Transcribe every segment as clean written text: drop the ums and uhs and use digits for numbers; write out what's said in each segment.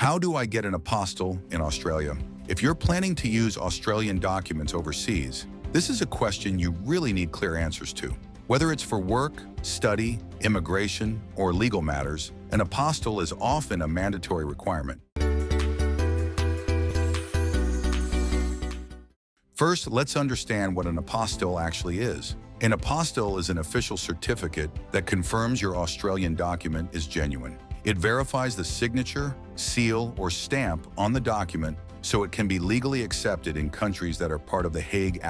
How do I get an apostille in Australia? If you're planning to use Australian documents overseas, this is a question you really need clear answers to. Whether it's for work, study, immigration, or legal matters, an apostille is often a mandatory requirement. First, let's understand what an apostille actually is. An apostille is an official certificate that confirms your Australian document is genuine. It verifies the signature, seal, or stamp on the document so it can be legally accepted in countries that are part of the Hague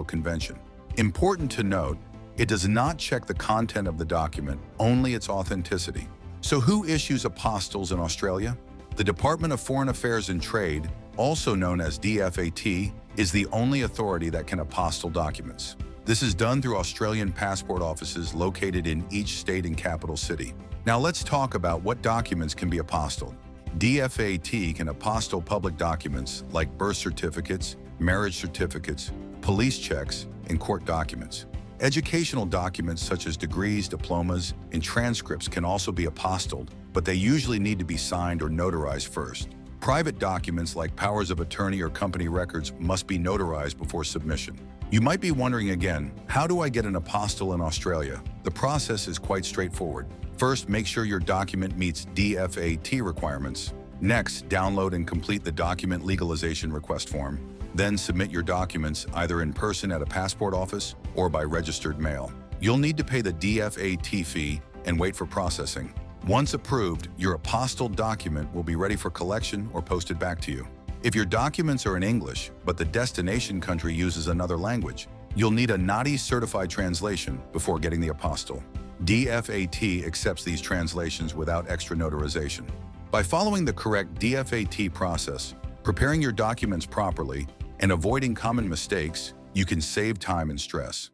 Convention. Important to note, it does not check the content of the document, only its authenticity. So who issues apostilles in Australia? The Department of Foreign Affairs and Trade, also known as DFAT, is the only authority that can apostille documents. This is done through Australian passport offices located in each state and capital city. Now let's talk about what documents can be apostilled. DFAT can apostille public documents like birth certificates, marriage certificates, police checks, and court documents. Educational documents such as degrees, diplomas, and transcripts can also be apostilled, but they usually need to be signed or notarized first. Private documents like powers of attorney or company records must be notarized before submission. You might be wondering again, how do I get an apostille in Australia? The process is quite straightforward. First, make sure your document meets DFAT requirements. Next, download and complete the document legalization request form. Then submit your documents either in person at a passport office or by registered mail. You'll need to pay the DFAT fee and wait for processing. Once approved, your apostilled document will be ready for collection or posted back to you. If your documents are in English, but the destination country uses another language, you'll need a NAATI-certified translation before getting the apostille. DFAT accepts these translations without extra notarization. By following the correct DFAT process, preparing your documents properly, and avoiding common mistakes, you can save time and stress.